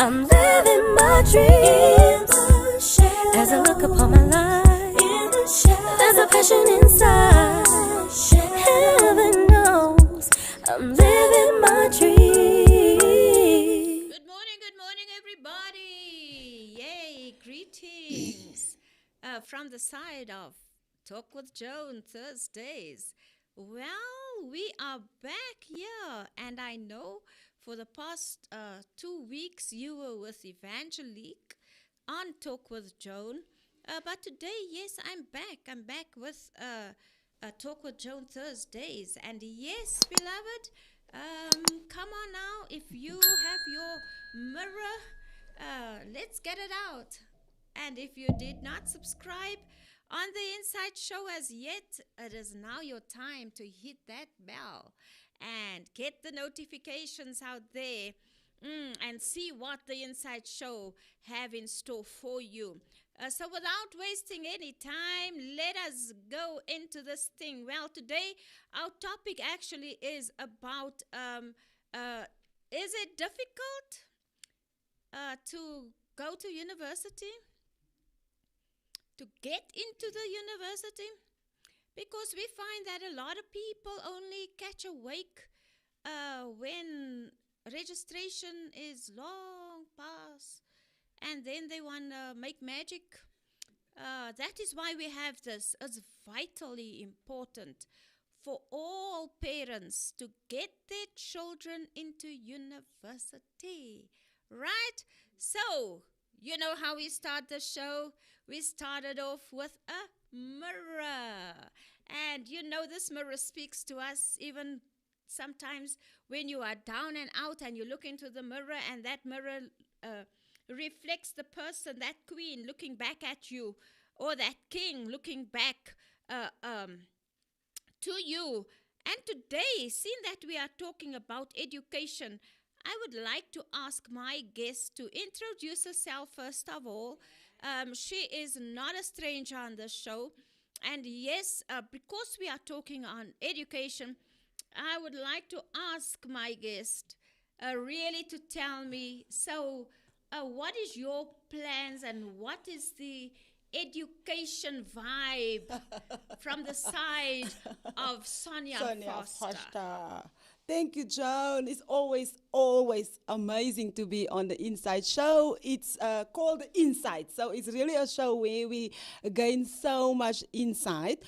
I'm living my dreams as I look upon my life. There's a passion inside. Heaven knows I'm living my dreams. Good morning, everybody. Yay, greetings from the side of Talk with Joan Thursdays. Well, we are back here, and I know for the past 2 weeks you were with Evangelique on Talk with Joan. But today, yes, I'm back. I'm back with Talk with Joan Thursdays. And yes, beloved, come on now. If you have your mirror, let's get it out. And if you did not subscribe on the Inside Show as yet, it is now your time to hit that bell and get the notifications out there and see what the Inside Show have in store for you. So without wasting any time, let us go into this thing. Well, today our topic actually is about is it difficult to go to university? To get into the university? Because we find that a lot of people only catch a wake when registration is long past and then they want to make magic. That is why we have this. It's vitally important for all parents to get their children into university, right? So, you know how we start the show? We started off with a mirror. And you know, this mirror speaks to us even sometimes when you are down and out and you look into the mirror and that mirror reflects the person, that queen looking back at you, or that king looking back to you. And today, seeing that we are talking about education, I would like to ask my guest to introduce herself first of all. She is not a stranger on this show. And yes, because we are talking on education, I would like to ask my guest really to tell me, so what is your plans and what is the education vibe from the side of Sonia Foster? Thank you, Joan. It's always amazing to be on the Inside Show. It's called The Inside. So it's really a show where we gain so much insight.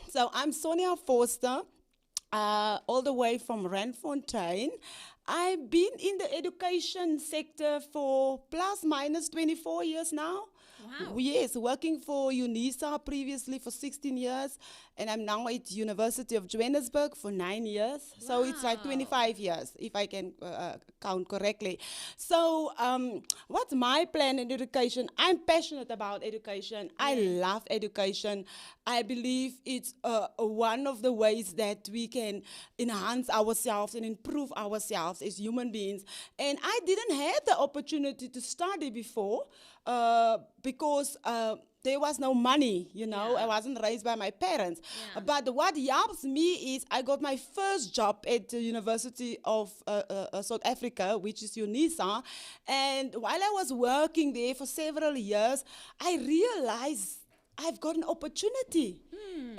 So I'm Sonia Foster, all the way from Randfontein. I've been in the education sector for plus minus 24 years now. Wow. Yes, working for UNISA previously for 16 years, and I'm now at University of Johannesburg for 9 years. Wow. So it's like 25 years, if I can count correctly. So what's my plan in education? I'm passionate about education. I love education. I believe it's one of the ways that we can enhance ourselves and improve ourselves as human beings. And I didn't have the opportunity to study before. Because there was no money, you know. I wasn't raised by my parents. But what helps me is I got my first job at the University of South Africa, which is UNISA. And while I was working there for several years, I realized I've got an opportunity.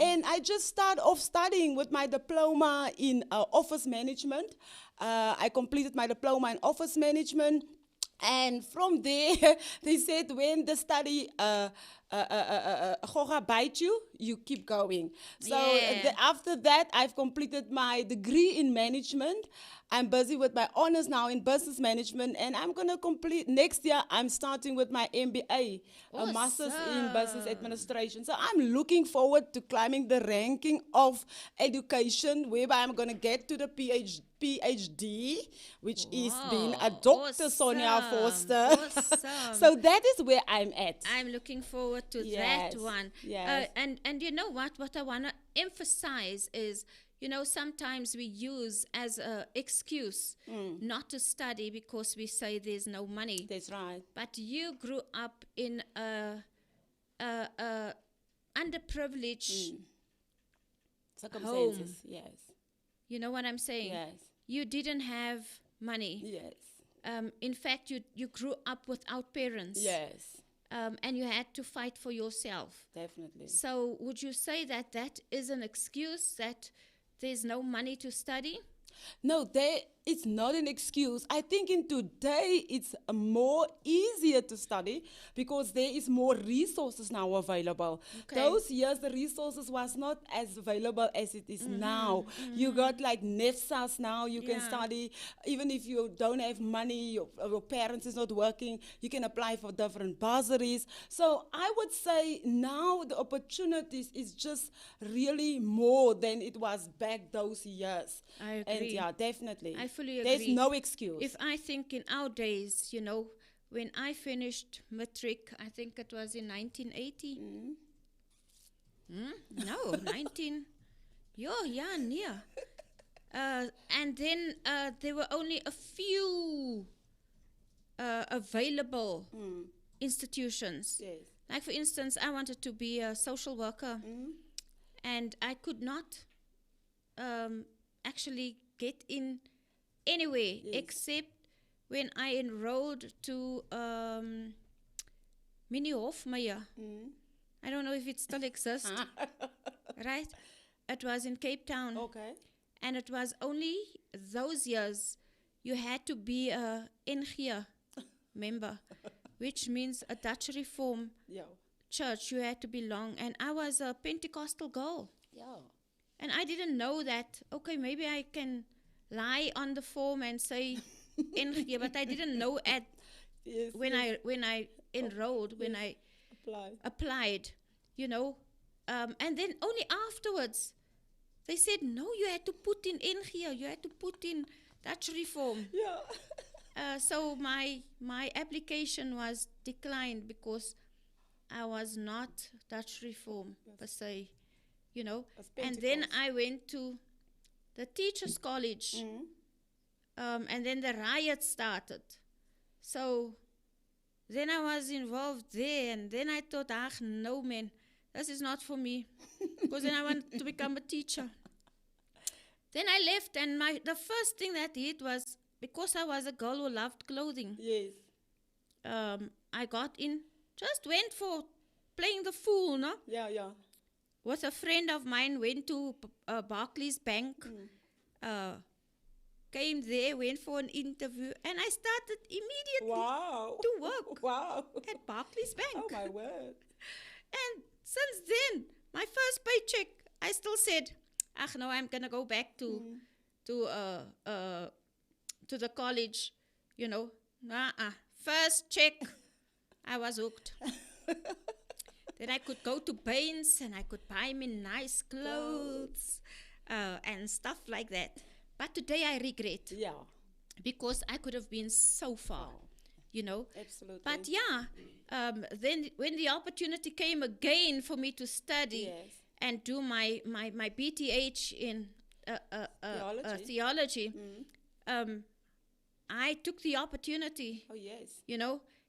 And I just started off studying with my diploma in office management. I completed my diploma in office management. And from there, they said when the study bite you, you keep going. So after that, I've completed my degree in management. I'm busy with my honors now in business management, and I'm going to complete next year. I'm starting with my MBA, a master's in business administration. So I'm looking forward to climbing the ranking of education, whereby I'm going to get to the PhD, which is being a Dr. Sonia Foster. So that is where I'm at. I'm looking forward to that one. Yes. And you know what I want to emphasize is, you know, sometimes we use as an excuse not to study because we say there's no money. That's right. But you grew up in a underprivileged circumstances. home. Yes. You know what I'm saying? Yes. You didn't have money. Yes. In fact, you grew up without parents. Yes, And you had to fight for yourself. definitely. So would you say that that is an excuse that there's no money to study? No, it's not an excuse. I think in today it's more easier to study because there is more resources now available. Okay. Those years the resources was not as available as it is now. You got like NEFSAs now, you can Yeah. study. Even if you don't have money, your parents is not working, you can apply for different bursaries. So I would say now the opportunities is just really more than it was back those years. I And agree. yeah, definitely. I fully There's agree. no excuse. If I think in our days, when I finished matric, I think it was in 1980. No, 19. Yeah, near. And then there were only a few available institutions. Yes. Like, for instance, I wanted to be a social worker, and I could not actually get in anywhere except when I enrolled to Mini Hofmeyer. I don't know if it still exists, right? It was in Cape Town. Okay. And it was only those years you had to be a NG member, which means a Dutch Reform Yeah. church. You had to belong. And I was a Pentecostal girl. Yeah. And I didn't know that, okay, maybe I can lie on the form and say NG, but I didn't know Yes. when I enrolled, when I apply. applied, and then only afterwards they said, no, you had to put in NG, you had to put in Dutch Reform. Yeah. So my application was declined because I was not Dutch Reform per se, As And then Pentecost. I went to the Teachers College, and then the riots started. So then I was involved there, and then I thought, no, man, this is not for me, because then I want to become a teacher. Then I left, and the first thing that hit was, because I was a girl who loved clothing, Yes. I got in, just went for playing the fool, no? Yeah, yeah. With a friend of mine, went to Barclays Bank, came there, went for an interview, and I started immediately Wow. to work Wow. at Barclays Bank. Oh my word. And since then, my first paycheck, I still said, no, I'm gonna go back to the college, First check, I was hooked. Then I could go to Baines and I could buy me nice clothes and stuff like that. But today I regret, Yeah. because I could have been so far, Absolutely. But then when the opportunity came again for me to study Yes. and do my BTH in theology, I took the opportunity, Oh yes.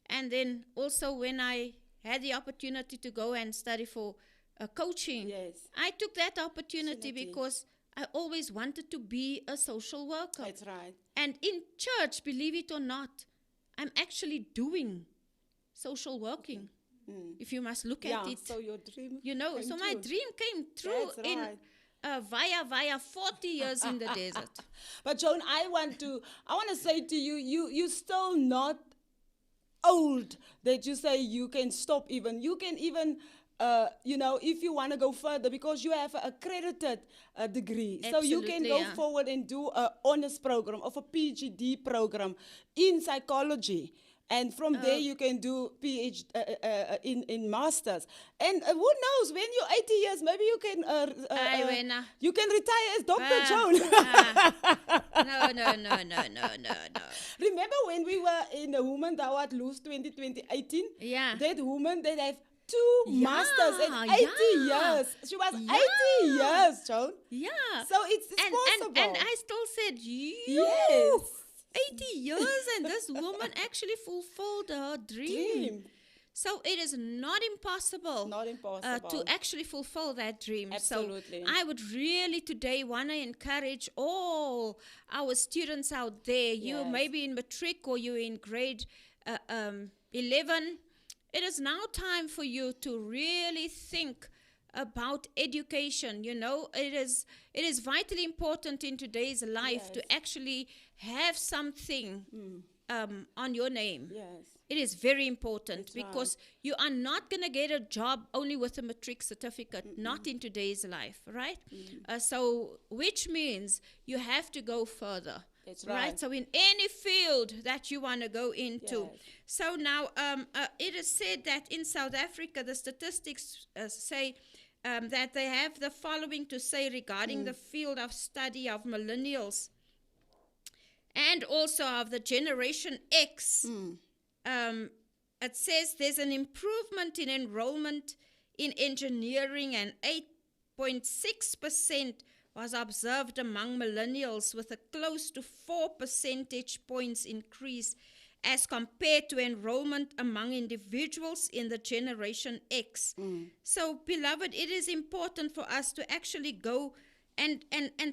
And then also when I had the opportunity to go and study for coaching, Yes. I took that opportunity Opportunity. because I always wanted to be a social worker. That's right. And in church, believe it or not, I'm actually doing social working, if you must look Yeah. at it. So your dream. So came my true. dream came true That's in right. via 40 years in the desert. But Joan, I want to say to you, you still not old that you say you can stop even. You can even, if you want to go further, because you have an accredited degree. So you can Absolutely, go yeah. forward and do an honors program of a PhD program in psychology. And from there you can do PhD in masters. And who knows, when you're 80 years, maybe you can you can retire as Dr. Joan. No. Remember when we were in the Women Thou Art Loose 2018? Yeah. That woman that have 2 masters in 80 yeah. years. She was Yeah. 80 years, Joan. Yeah. So it's possible. And I still said, Yes. 80 years, and this woman actually fulfilled her dream. Dream. So it is not impossible, Not impossible. to actually fulfill that dream. Absolutely. So I would really today want to encourage all our students out there. You Yes. may be in matric or you're in grade 11. It is now time for you to really think about education. You know, it is vitally important in today's life Yes. to actually have something on your name. Yes. It is very important That's because you are not going to get a job only with a matric certificate, not in today's life, right? So, which means you have to go further. That's Right. right. So in any field that you want to go into. Yes. So now it is said that in South Africa, the statistics say that they have the following to say regarding the field of study of millennials and also of the Generation X. It says there's an improvement in enrollment in engineering, and 8.6% was observed among millennials, with a close to 4 percentage points increase as compared to enrollment among individuals in the Generation X. So, beloved, it is important for us to actually go and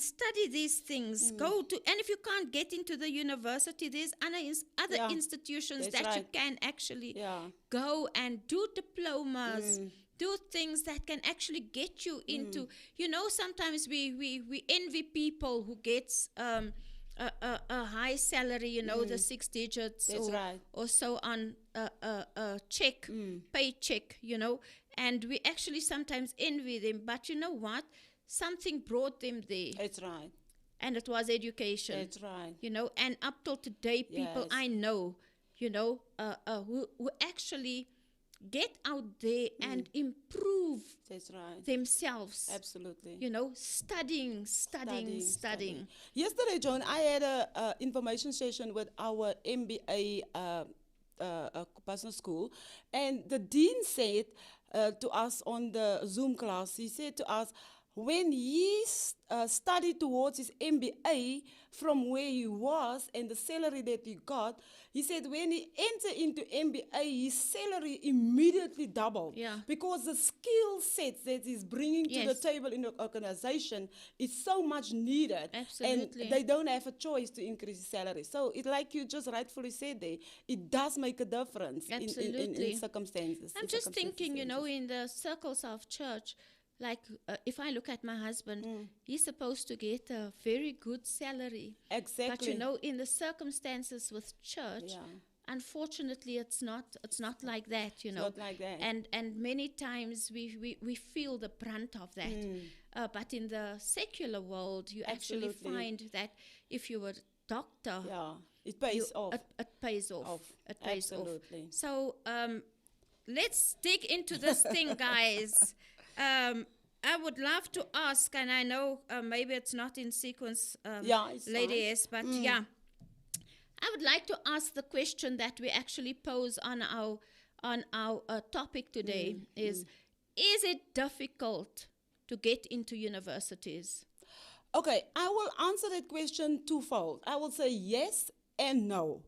study these things. Go to, and if you can't get into the university, there's other Yeah, institutions that's that you right. can actually Yeah. go and do diplomas, do things that can actually get you into, you know, sometimes we envy people who gets a high salary, you know, the 6 digits That's right. or so on, a check, paycheck, you know, and we actually sometimes envy them. But you know what? Something brought them there, That's right. and it was education. That's right. You know, and up till today, people Yes. I know, you know, who actually get out there and improve That's right. themselves. Absolutely. You know, studying. Yesterday, Joan, I had a information session with our MBA personal school, and the dean said to us on the Zoom class, he said to us, when he studied towards his MBA from where he was and the salary that he got, he said when he entered into MBA, his salary immediately doubled. Yeah. Because the skill sets that he's bringing to the Yes. table in the organization is so much needed. Absolutely. And they don't have a choice to increase his salary. So it, like you just rightfully said there, it does make a difference in Absolutely. circumstances. I'm just thinking, you know, in the circles of church, like if I look at my husband, he's supposed to get a very good salary. Exactly. But you know, in the circumstances with church, Yeah. unfortunately, it's not like that. You know, not like that. And many times we feel the brunt of that. But in the secular world, you actually Absolutely. find that if you were a doctor, Yeah, it pays off. It pays off. It pays Absolutely. off. So let's dig into this thing, guys. I would love to ask, and I know maybe it's not in sequence, Yeah, it's Lady fine. S, but yeah. I would like to ask the question that we actually pose on our topic today is it difficult to get into universities? Okay, I will answer that question twofold. I will say yes and no.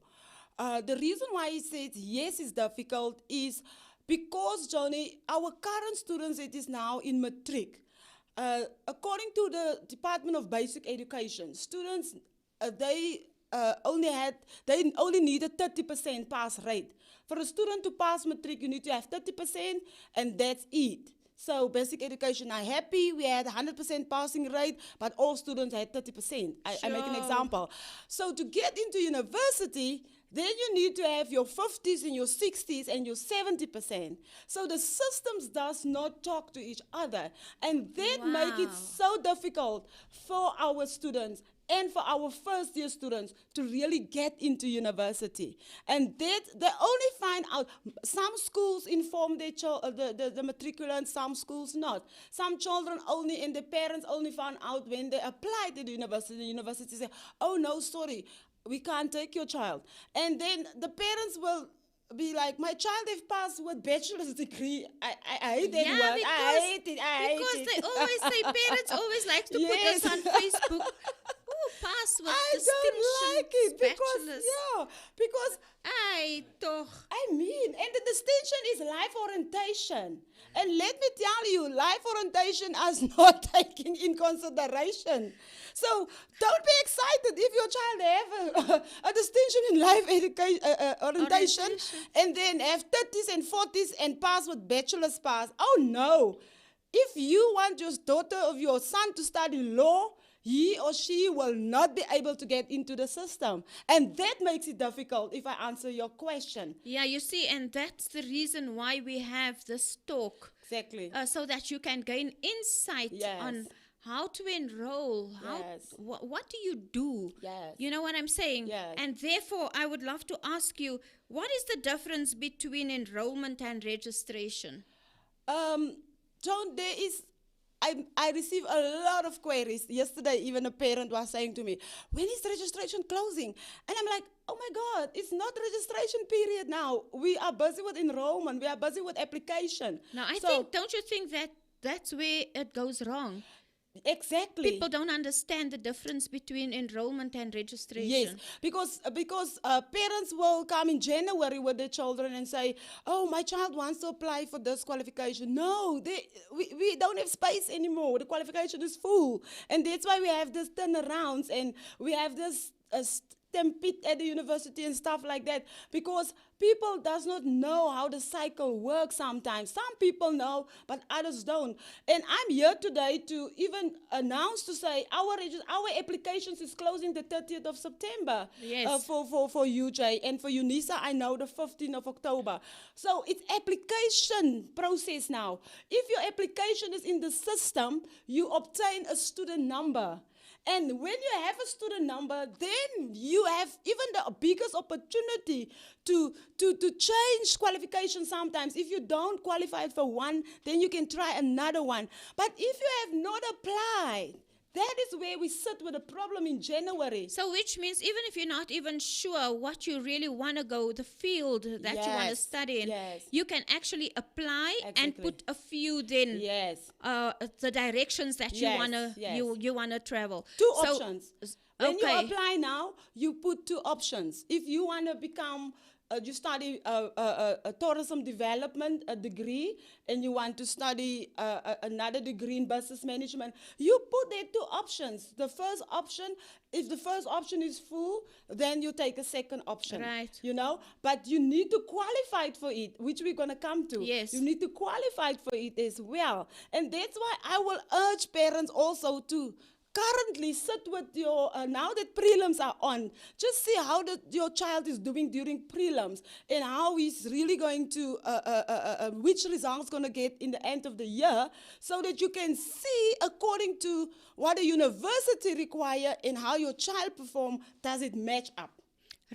The reason why he said yes is difficult is because, Johnny, our current students, it is now in matric. According to the Department of Basic Education, students, they only need a 30% pass rate. For a student to pass matric, you need to have 30%, and that's it. So basic education are happy. We had 100% passing rate, but all students had 30%. I make an Sure. example. So to get into university, then you need to have your 50s and your 60s and your 70%. So the systems does not talk to each other. And that make it Wow. so difficult for our students and for our first year students to really get into university. And that they only find out, some schools inform their the matriculants, some schools not. Some children only, and the parents only found out when they apply to the university. The university say, oh no, sorry, we can't take your child. And then the parents will be like, my child have passed with bachelor's degree. I hate that Yeah, word. I hate it. I hate because it. they always say, parents always like to Yes. put us on Facebook. Ooh, pass pass with I distinction, don't like it bachelors. because Ay, toch. I mean, and the distinction is life orientation. And let me tell you, life orientation is not taken in consideration. So don't be excited if your child have a distinction in life orientation Orientation. and then have 30s and 40s and pass with bachelor's pass. Oh no. If you want your daughter or your son to study law, he or she will not be able to get into the system. And that makes it difficult if I answer your question. Yeah, you see, and that's the reason why we have this talk. Exactly. So that you can gain insight Yes. on how to enroll, Yes. what do you do? Yes. You know what I'm saying? Yes. And therefore, I would love to ask you, what is the difference between enrollment and registration? John, I receive a lot of queries. Yesterday, even a parent was saying to me, when is registration closing? And I'm like, oh my God, it's not registration period now. We are busy with enrollment. We are busy with application. Now, So, don't you think that that's where it goes wrong? exactly. People don't understand the difference between enrollment and registration. Yes, because parents will come in January with their children and say, "Oh, my child wants to apply for this qualification." No, we don't have space anymore. The qualification is full, and that's why we have this turnarounds and we have this stampede at the university and stuff like that, because people does not know how the cycle works sometimes. Some people know, but others don't. And I'm here today to even announce to say our applications is closing the 30th of September. Yes. For UJ, and for UNISA, I know the 15th of October. So it's application process now. If your application is in the system, you obtain a student number. And when you have a student number, then you have even the biggest opportunity to change qualification sometimes. If you don't qualify for one, then you can try another one. But if you have not applied, that is where we sit with a problem in January. So which means even if you're not even sure what you really want to go, the field that you want to Yes, study in, yes. you can actually apply and Exactly. put a few then Yes. the directions that you Yes, wanna yes. you wanna travel. Two So- options. When you okay. apply now, you put two options. If you want to become, you study a tourism development degree, and you want to study another degree in business management, you put there two options. The first option, if the first option is full, then you take a second option. Right. You know, but you need to qualify for it, which we're going to come to. Yes. You need to qualify for it as well. And that's why I will urge parents also to currently sit with your, now that prelims are on, just see how your child is doing during prelims and how he's really going to, which results going to get in the end of the year, so that you can see according to what the university require and how your child perform, does it match up?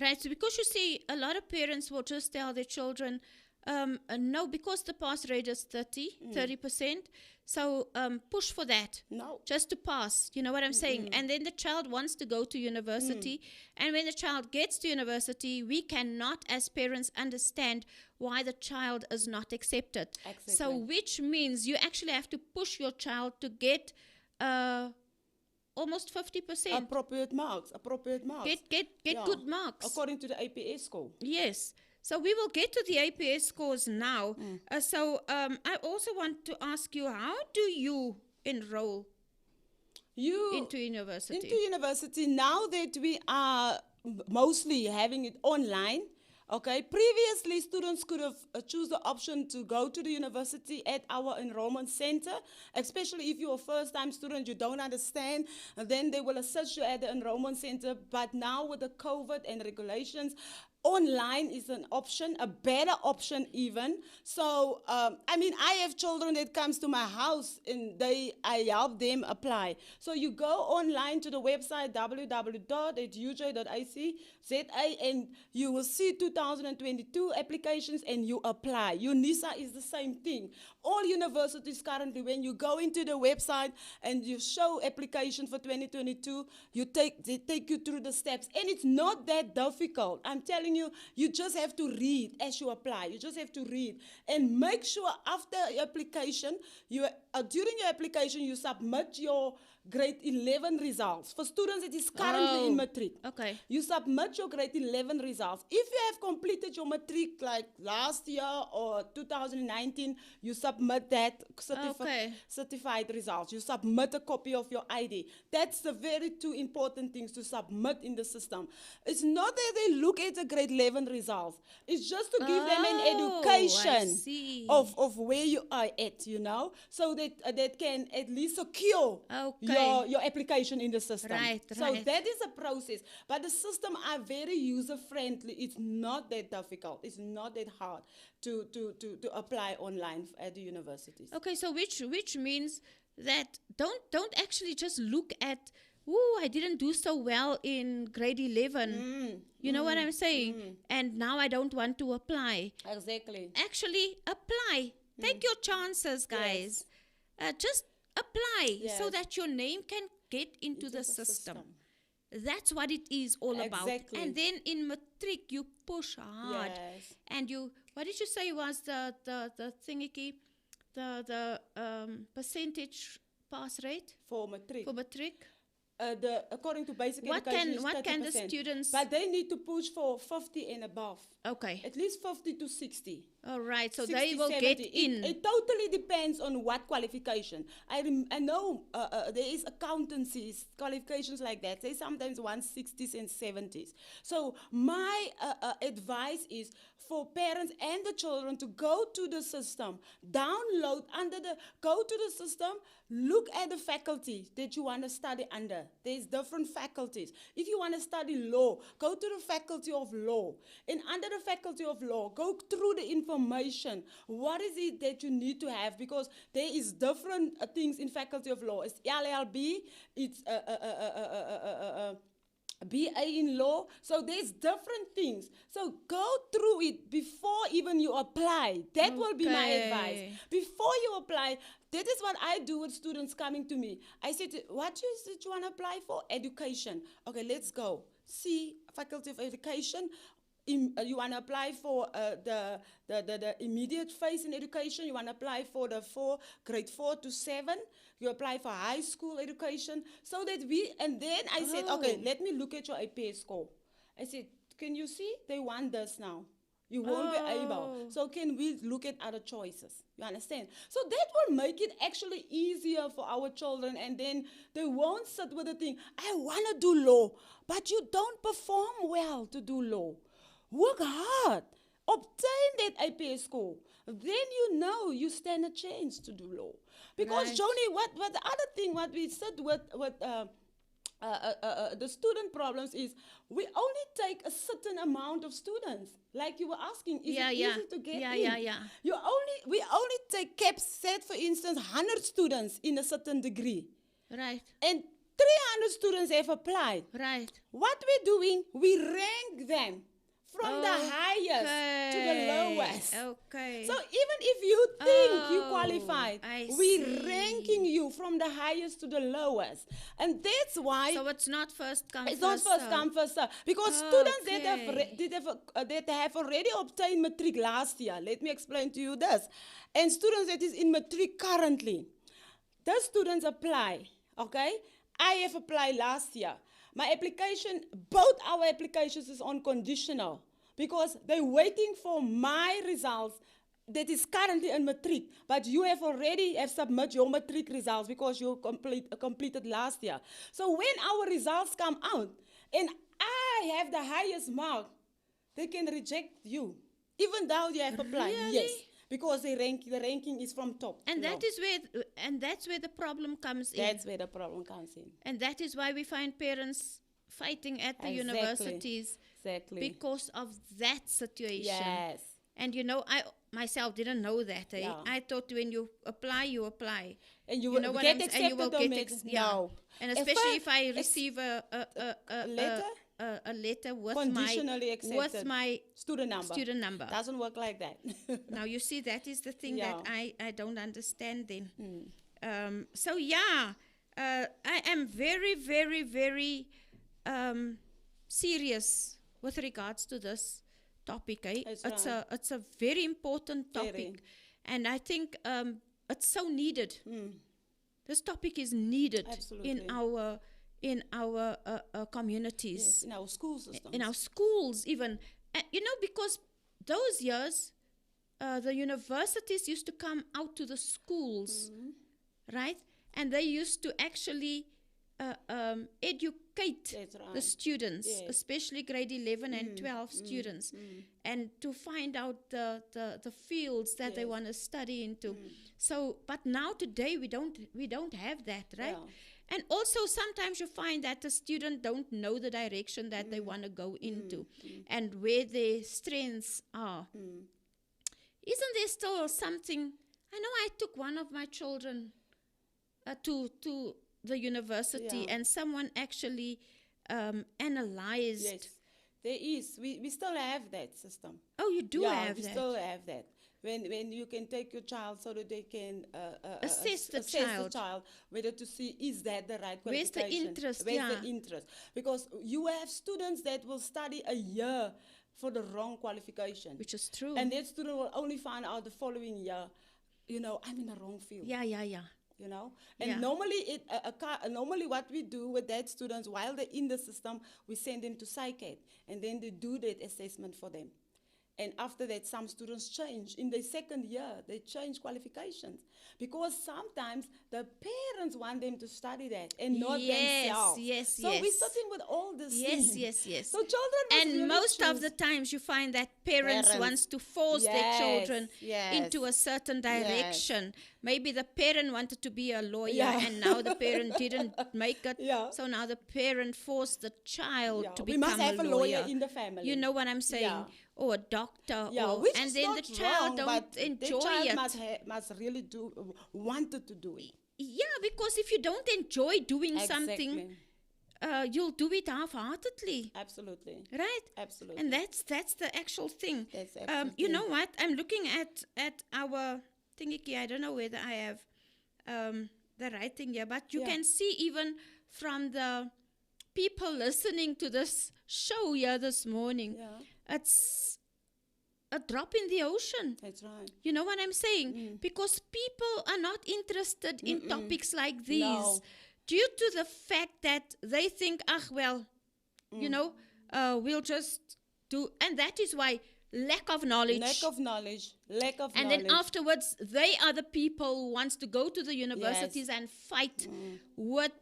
Right, so because you see, a lot of parents will just tell their children, no, because the pass rate is 30%, so push for that. No. Just to pass, you know what I'm saying? And then the child wants to go to university, and when the child gets to university, we cannot as parents understand why the child is not accepted. Exactly. So which means you actually have to push your child to get almost 50%. Appropriate marks. Get Yeah. good marks. According to the APA score. Yes. So we will get to the APS scores now. I also want to ask you, how do you enroll into university? Into university, now that we are mostly having it online, okay, previously students could have choose the option to go to the university at our enrollment center, especially if you're a first-time student, you don't understand, and then they will assist you at the enrollment center. But now with the COVID and regulations, online is an option, a better option even. So, I have children that comes to my house and I help them apply. So you go online to the website www.uj.ac.za and you will see 2022 applications and you apply. UNISA is the same thing. All universities currently, when you go into the website and you show application for 2022, they take you through the steps. And it's not that difficult. I'm telling you, you just have to read as you apply. You just have to read. And make sure after your application, during your application, you submit your grade 11 results. For students that is currently in matric. Okay. You submit your grade 11 results. If you have completed your matric like last year or 2019, you submit that certified results. You submit a copy of your ID. That's the very two important things to submit in the system. It's not that they look at the grade 11 results. It's just to give them an education of where you are at, you know, so that that can at least secure your application in the system. So that is a process. But the system are very user-friendly. It's not that difficult. It's not that hard to apply online at the universities. Okay, so which means that don't actually just look at, oh, I didn't do so well in grade 11. You know what I'm saying? And now I don't want to apply. Exactly. Actually, apply. Take your chances, guys. Just apply so that your name can get into the system. That's what it is all about. And then in matric, you push hard. And you, what did you say was the thingy, the percentage pass rate? For matric. For matric? According to basic education, what can the students... But they need to push for 50 and above. Okay. At least 50 to 60. All right, so 60, they will 70. get in. It totally depends on what qualification. I know there is accountancies, qualifications like that. They sometimes want 60s and 70s. So my advice is for parents and the children to go to the system, download go to the system, look at the faculty that you want to study under. There's different faculties. If you want to study law, go to the faculty of law. And under the faculty of law, go through the information. What is it that you need to have? Because there is different things in faculty of law. It's LLB, it's BA in law. So there's different things. So go through it before even you apply. That will be my advice. Before you apply, that is what I do with students coming to me. I said, what is it you want to apply for? Education. Okay, let's go. See, Faculty of Education. You want to apply for the immediate phase in education. You want to apply for the grade 4 to 7. You apply for high school education. So that and then I said, okay, let me look at your APA score. I said, can you see? They want this now. You won't be able. So can we look at other choices? You understand? So that will make it actually easier for our children, and then they won't sit with the thing, I want to do law, but you don't perform well to do law. Work hard. Obtain that APA score. Then you know you stand a chance to do law. Because, Joni, what the other thing, what we said with the student problems is we only take a certain amount of students. Like you were asking, is it easy to get in? We only take caps set, for instance, 100 students in a certain degree. Right. And 300 students have applied. Right. What we're doing, we rank them from the highest to the lowest. Okay. So even if you think you qualified, we're ranking you from the highest to the lowest. And that's why... So it's not first come, it's not first come, first serve. Because students that have already obtained matric last year, let me explain to you this, and students that is in matric currently, those students apply, okay? I have applied last year. My application, both our applications is on conditional because they're waiting for my results that is currently in matric, but you have already submitted your matric results because you completed last year. So when our results come out and I have the highest mark, they can reject you, even though you have applied. Really? Yes. Because the ranking is from top. And that's where the problem comes in. That's where the problem comes in. And that is why we find parents fighting at the universities. Exactly. Because of that situation. Yes. And you know, I myself didn't know that. Yeah. I thought when you apply, you apply. And you know will what get I'm, accepted and you will or get met. No. And especially if I receive a letter? A letter with conditionally accepted. my student number. Student number. Doesn't work like that. Now you see, that is the thing that I don't understand then. So I am very, very, very serious with regards to this topic. It's a very important topic, and I think it's so needed. This topic is needed Absolutely. in our communities, Yes, in our school systems. in our schools even. Because those years, the universities used to come out to the schools, right? And they used to actually educate That's right. the students, Yes. especially grade 11 and 12 students, and to find out the fields that they Yes. want to study into. So, but now today we don't have that, right? Yeah. And also sometimes you find that the student don't know the direction that they want to go into and where their strengths are. Isn't there still something? I know I took one of my children to the university, Yeah. and someone actually analyzed. Yes, there is. We still have that system. Oh, you do Yeah, have we that. still have that. When you can take your child so that they can Assess the child. whether to see is that the right Where's the qualification. interest, Where's yeah. the interest? Because you have students that will study a year for the wrong qualification. Which is true. And that student will only find out the following year, I'm in the wrong field. Yeah. And Yeah. normally what we do with that students while they're in the system, we send them to psych-ed, and then they do that assessment for them. And after that, some students change. In their second year, they change qualifications. Because sometimes the parents want them to study that and not themselves. Yes. So we're sitting with all this things. Yes. So children must And really most of choose. the times you find that parents Parents. wants to force their Yes, children yes. into a certain direction. Maybe the parent wanted to be a lawyer, Yeah. and now the parent didn't make it. Yeah. So now the parent forced the child to we become must have a lawyer in the family. You know what I'm saying? Yeah. Or a doctor. Yeah, or, which and is then not the child wrong, don't but enjoy the child it. must really wanted to do it. Yeah, because if you don't enjoy doing something, Exactly. you'll do it half-heartedly. Absolutely. Right? Absolutely. And that's the actual thing. That's You absolutely- know what? I'm looking at our thingy. I don't know whether I have the right thing here, but you Yeah. can see even from the people listening to this show here this morning, Yeah, it's a drop in the ocean. that's right. You know what I'm saying? Because people are not interested in topics like these No. due to the fact that they think, we'll just do. And that is why lack of knowledge. Lack of knowledge. And then afterwards, they are the people who wants to go to the universities and fight with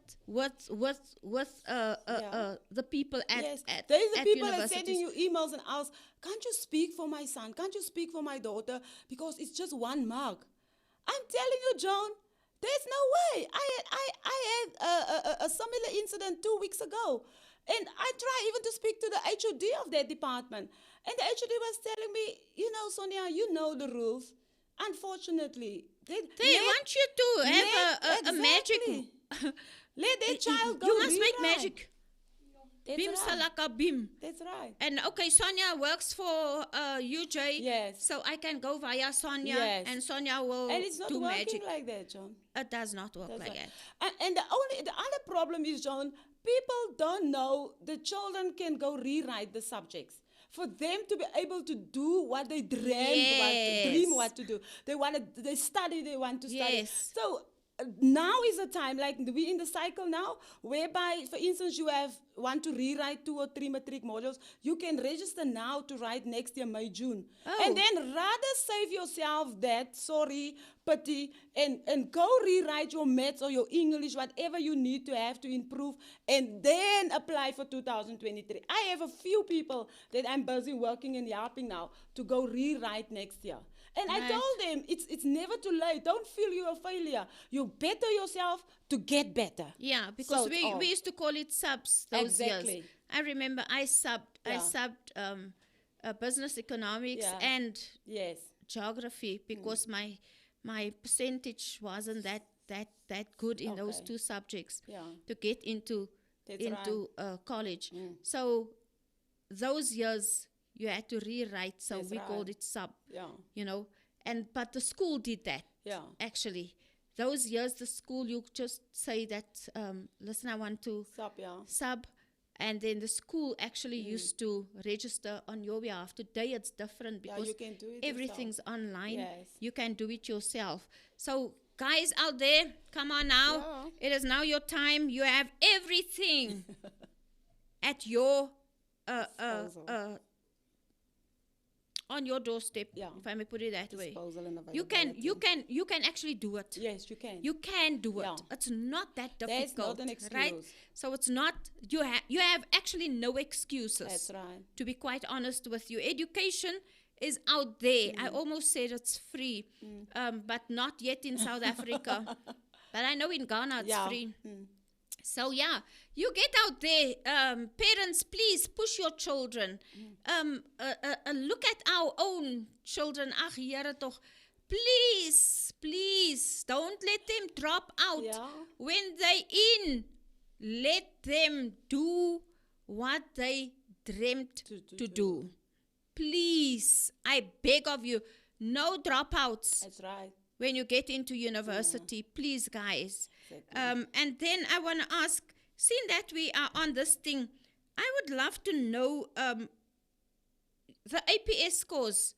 the people at Yes, at, there is the at people that universities. sending you emails and ask, can't you speak for my son? Can't you speak for my daughter? Because it's just one mark. I'm telling you, Joan, there's no way. I had a similar incident 2 weeks ago. And I tried even to speak to the HOD of that department. And the HOD was telling me, Sonia, you know the rules. Unfortunately, They want you to have a magic. Let their child go. You must make rewrite. magic. That's Bim right. salaka bim. That's right. And okay, Sonia works for UJ. Yes. So I can go via Sonia, Yes. and Sonia will And it's not do working magic. like that, John. It does not work That's like right. that. And the other problem is, John, people don't know the children can go rewrite the subjects. For them to be able to do what they dream what to do. They study, they want to study. Yes. So now is a time, like we're in the cycle now, whereby, for instance, you want to rewrite 2 or 3 matric modules, you can register now to write next year, May, June. Oh. And then rather save yourself that, pity, and go rewrite your maths or your English, whatever you need to have to improve, and then apply for 2023. I have a few people that I'm busy working and helping now to go rewrite next year. And I Right. told them, it's never too late. Don't feel you're a failure. You better yourself to get better. Yeah, because So it's all- we used to call it subs those Exactly. years. I remember I subbed business economics Yeah. and Yes. geography because my percentage wasn't that good in those Okay. two subjects Yeah. to get into That's college. So those years you had to rewrite, so That's we right. called it sub. Yeah. But the school did that. Yeah. Actually, those years the school, you just say that listen, I want to Stop, yeah. sub, and then the school actually used to register on your behalf. Today it's different Yeah, because you can do it everything's online. Yes. You can do it yourself. So guys out there, come on now. Yeah. It is now your time. You have everything at your Disposal. on your doorstep, Yeah. if I may put it that way. Disposal and You availability. you can actually do it. Yes, you can. You can do it. Yeah. It's not that There's difficult, not an excuse. right? So it's not you have actually no excuses. That's right. To be quite honest with you, education is out there. I almost said it's free, but not yet in South Africa. But I know in Ghana it's Yeah. free. So yeah, you get out there, parents. Please push your children. Look at our own children. Ach, Here toch. Please, don't let them drop out. Yeah. When they in, let them do what they dreamt to do. Please, I beg of you, no dropouts That's right. when you get into university. Please, guys. Exactly. And then I want to ask, seeing that we are on this thing, I would love to know the APS scores.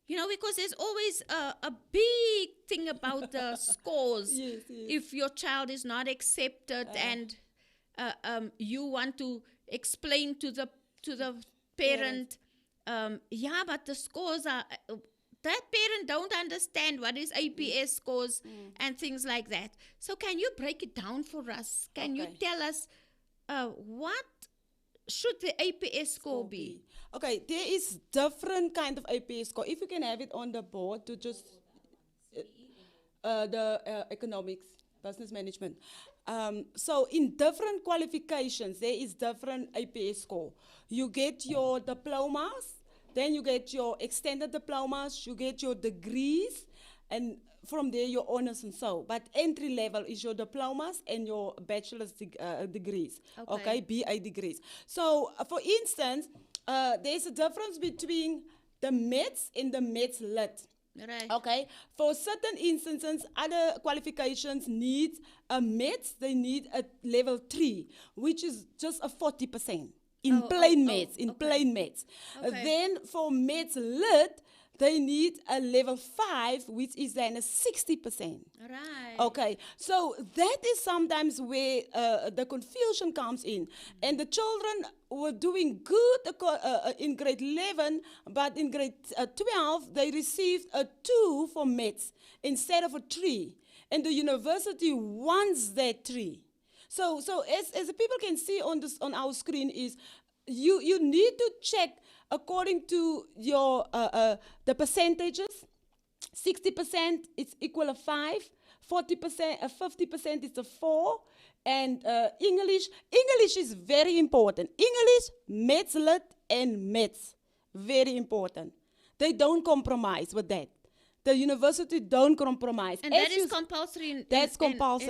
Because there's always a big thing about the scores. Yes. If your child is not accepted and you want to explain to the parent, but the scores are... that parent don't understand what is APS scores and things like that. So can you break it down for us? Can you Okay. tell us what should the APS score be? Okay, there is different kind of APS score. If you can have it on the board to just the economics, business management. So in different qualifications, there is different APS score. You get your diplomas, then you get your extended diplomas, you get your degrees, and from there your honors and so. But entry level is your diplomas and your bachelor's degrees, okay, BA degrees. So for instance, there's a difference between the METS and the METS Lit. Right. Okay, for certain instances, other qualifications need a METS, they need a level 3, which is just a 40% in plain METS. Okay. Then for METS Lit, they need a level 5, which is then a 60%. Right. Okay, so that is sometimes where the confusion comes in. And the children were doing good in grade 11, but in grade 12, they received a 2 for maths instead of a 3. And the university wants that 3. So as the people can see on our screen is, you need to check according to your the percentages. 60% is equal to 5, 40%, 50% is a 4, and English is very important. English, Maths Lit, and Maths, very important. They don't compromise with that. The university don't compromise. And that is compulsory in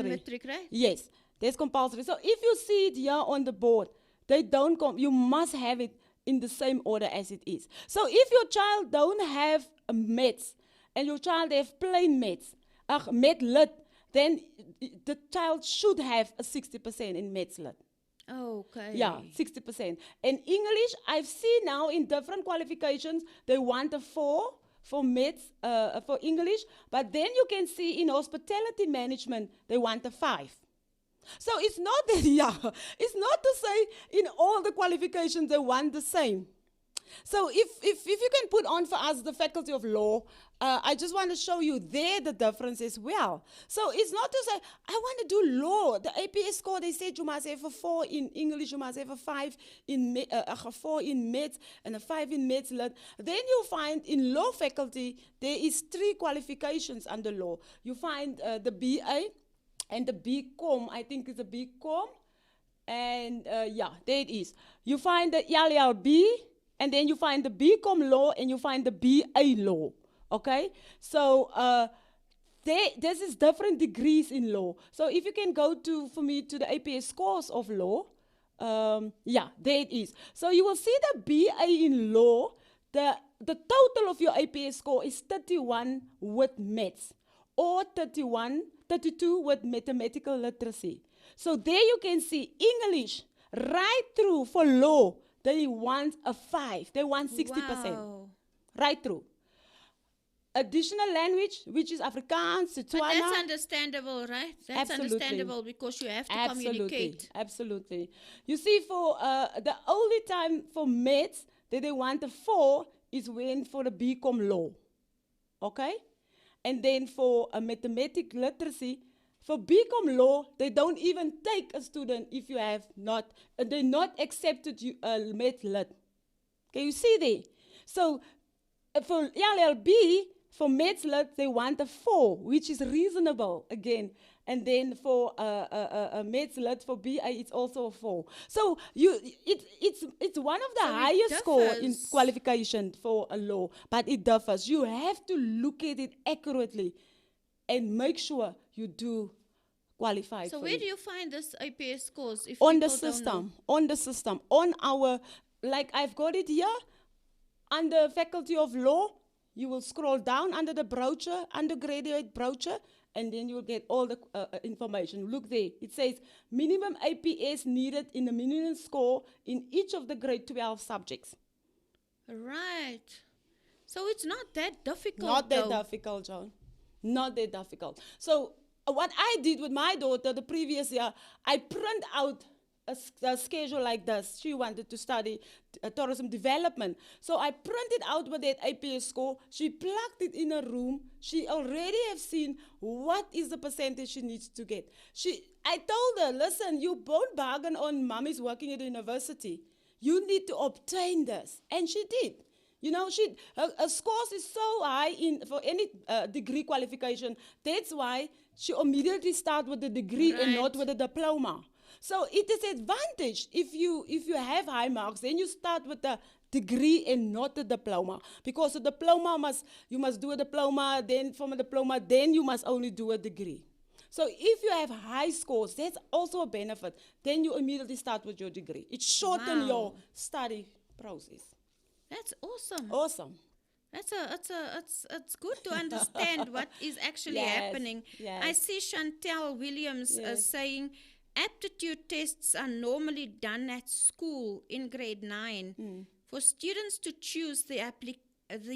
matric, right? Yes, that's compulsory. So if you see it here on the board, they don't you must have it in the same order as it is. So if your child don't have a maths and your child have plain maths, Math Lit, then the child should have a 60% in Maths Lit. Okay. Yeah, 60%. And English, I've seen now in different qualifications, they want a 4 for maths, for English, but then you can see in hospitality management, they want a 5. So it's not that, it's not to say in all the qualifications they want the same. So if you can put on for us the Faculty of Law, I just want to show you there the difference as well. So it's not to say, I want to do law. The APS score, they said you must have a 4 in English, you must have a 5 in a 4 in Maths and a 5 in Maths Lit. Then you find in law faculty, there is 3 qualifications under law. You find the BA and the BCom, I think it's a BCom. And there it is. You find the LLB, and then you find the BCom law, and you find the BA law. Okay? So this is different degrees in law. So if you can go to the APS scores of law, there it is. So you will see the BA in law, the total of your APS score is 31 with maths, or 32 with mathematical literacy. So there you can see English, right through for law, they want a 5. They want 60%. Wow. Right through. additional language, which is Afrikaans, But Setswana. that's understandable, right? That's Absolutely. understandable because you have to Absolutely, communicate. absolutely. You see, for the only time for maths that they want a 4 is when for the BCom law, okay? And then for a mathematic literacy, for BCom law, they don't even take a student if you have not, they're not accepted you math lit. Can you see there? So for LLB, for maths lit, they want a 4, which is reasonable again. And then for maths lit for BA, it's also a 4. So it's one of the So it highest score in differs. qualification for a law, but it differs. You have to look at it accurately and make sure you do qualify So for where it. do you find this APS scores? If On the people don't know? system, on our, like I've got it here, under Faculty of Law, you will scroll down under the brochure, undergraduate brochure, and then you'll get all the information. Look there. It says minimum APS needed in the minimum score in each of the grade 12 subjects. Right. So it's not that difficult. Not that though. difficult, John. Not that difficult. So what I did with my daughter the previous year, I print out a schedule like this. She wanted to study tourism development. So I printed out with that APS score. She plugged it in a room. She already have seen what is the percentage she needs to get. I told her, listen, you won't bargain on mommy's working at the university. You need to obtain this. And she did. You know, her scores is so high for any degree qualification. That's why she immediately start with the degree and not with a diploma. So it is advantage if you have high marks, then you start with the degree and not the diploma. Because a diploma you must do a diploma, then from a diploma, then you must only do a degree. So if you have high scores, that's also a benefit. Then you immediately start with your degree. It shortens your study process. That's awesome. Awesome. It's good to understand what is actually happening. Yes. I see Chantel Williams Yes. saying aptitude tests are normally done at school in grade 9 for students to choose the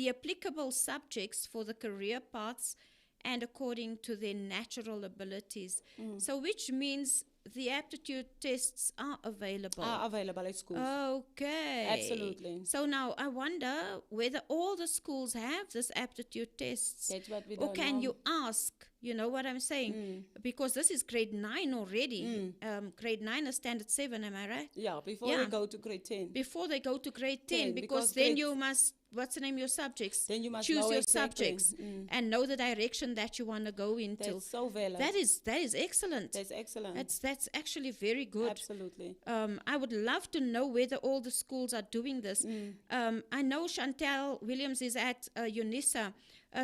applicable subjects for the career paths and according to their natural abilities. So which means the aptitude tests are available. Are available at schools. Okay. Absolutely. So now I wonder whether all the schools have this aptitude tests. That's what we Or don't can know. you ask? You know what I'm saying? Because this is grade 9 already. Grade 9 is standard 7, am I right? Yeah, before Yeah. they go to grade 10. Before they go to grade 10, 10, because because then grade- you must, what's the name of your subjects? Then you must choose know your exactly. subjects and know the direction that you want to go into. That's so valid. That is excellent. That's excellent. That's actually very good. Absolutely. I would love to know whether all the schools are doing this. I know Chantel Williams is at UNISA.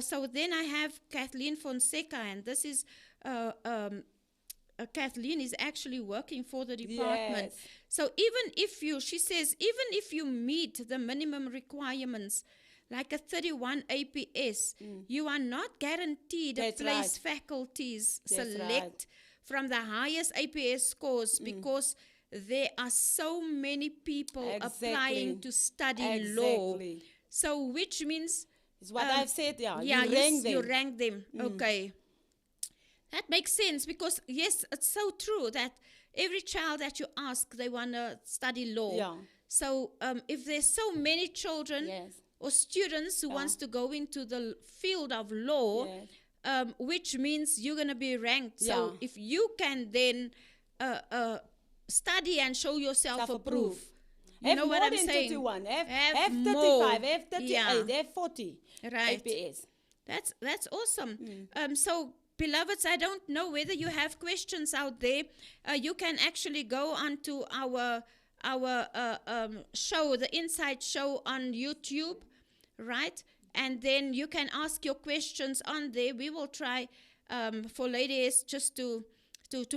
So then I have Kathleen Fonseca, and this is Kathleen is actually working for the department. Yes. So she says, even if you meet the minimum requirements, like a 31 APS, you are not guaranteed That's a place right. faculties That's select right. from the highest APS scores because there are so many people applying to study law. Exactly. So which means It's what I've said, yeah. yeah, you rank them. you rank them. Okay. That makes sense because, yes, it's so true that every child that you ask, they want to study law. Yeah. So if there's so many children Yes. or students who wants to go into the field of law, Yes. which means you're going to be ranked. So Yeah. if you can then study and show yourself Self-approve. you Have know what more I'm than saying? 31. Have Have 35, more. have 38, Yeah. have 40 Right. APS. That's awesome. So, beloveds, I don't know whether you have questions out there. You can actually go onto our show, the Inside Show on YouTube, right? And then you can ask your questions on there. We will try for ladies just to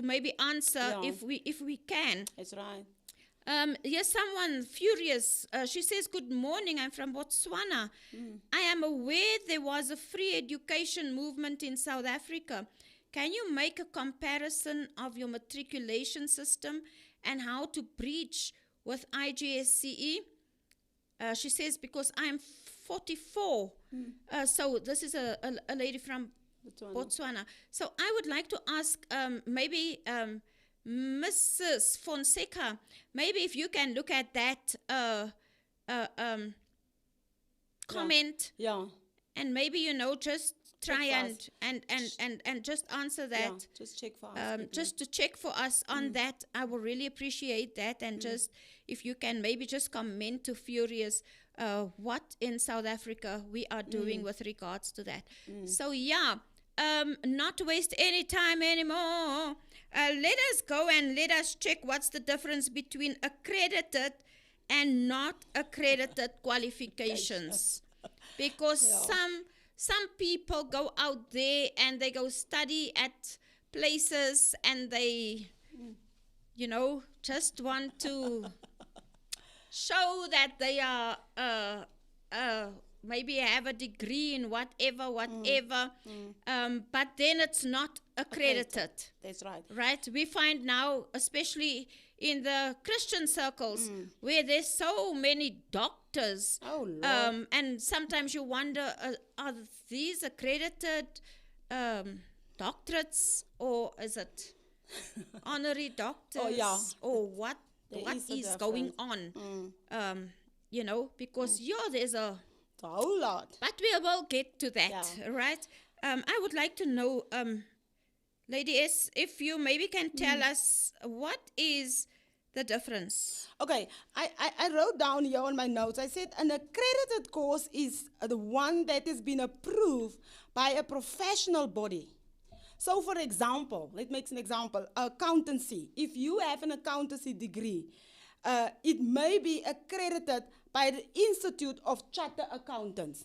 maybe answer if we can. That's right. Yes, someone furious. She says, "Good morning. I'm from Botswana. I am aware there was a free education movement in South Africa. Can you make a comparison of your matriculation system and how to breach with IGSCE? She says, because I'm 44. So this is a lady from Botswana. So I would like to ask maybe Mrs. Fonseca, maybe if you can look at that comment Yeah. and maybe, just try Check and just answer Yeah. that. Just check for us. Just to check for us on that. I will really appreciate that. And just if you can maybe just comment to Furious what in South Africa we are doing with regards to that. So not to waste any time anymore. Let us go and let us check what's the difference between accredited and not accredited qualifications. Because some people go out there and they go study at places and they, just want to show that they are maybe have a degree in whatever, but then it's not accredited. That's right. Right? We find now, especially in the Christian circles, where there's so many doctors. Oh, Lord. And sometimes you wonder, are these accredited doctorates, or is it honorary doctors? Oh, yeah. Or what is a is going difference. on? Because there's a... A whole lot. But we will get to that, right? I would like to know, Lady S, if you maybe can tell us what is the difference. Okay, I wrote down here on my notes, I said an accredited course is the one that has been approved by a professional body. So for example, let's make an example, accountancy. If you have an accountancy degree, it may be accredited by the Institute of Chartered Accountants.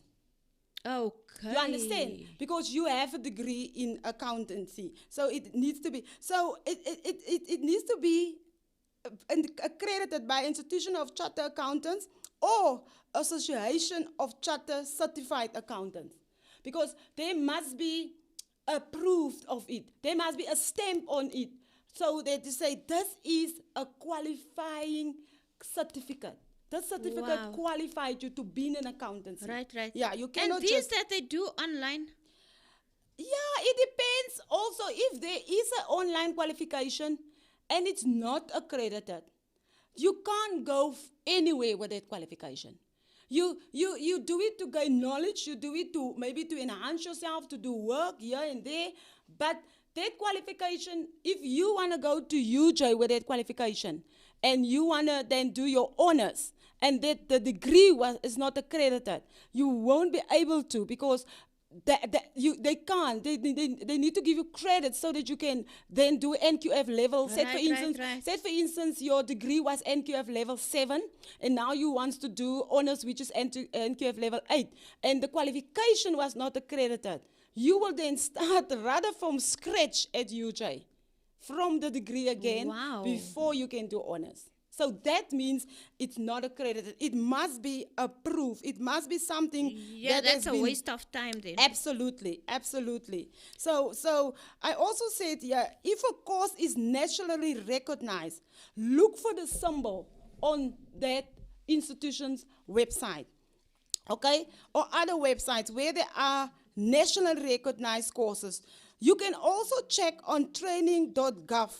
Okay. You understand? Because you have a degree in accountancy. So it needs to be, it needs to be accredited by Institution of Chartered Accountants or Association of Chartered Certified Accountants. Because they must be approved of it. There must be a stamp on it. So that they say, this is a qualifying certificate. That certificate qualified you to be in an accountancy. Right. Yeah, you cannot and these that they do online? Yeah, it depends also if there is an online qualification and it's not accredited. You can't go anywhere with that qualification. You do it to gain knowledge, you do it to maybe to enhance yourself, to do work here and there, but that qualification, if you want to go to UJ with that qualification and you want to then do your honors and that the degree is not accredited, you won't be able to because they can't. They need to give you credit so that you can then do NQF level. Say for instance, your degree was NQF level 7 and now you want to do honors which is NQF level 8 and the qualification was not accredited. You will then start rather from scratch at UJ, from the degree again, before you can do honors. So that means it's not accredited. It must be approved. It must be something that's a waste of time then. Absolutely. So I also said, if a course is nationally recognized, look for the symbol on that institution's website, okay? Or other websites where there are nationally recognized courses. You can also check on training.gov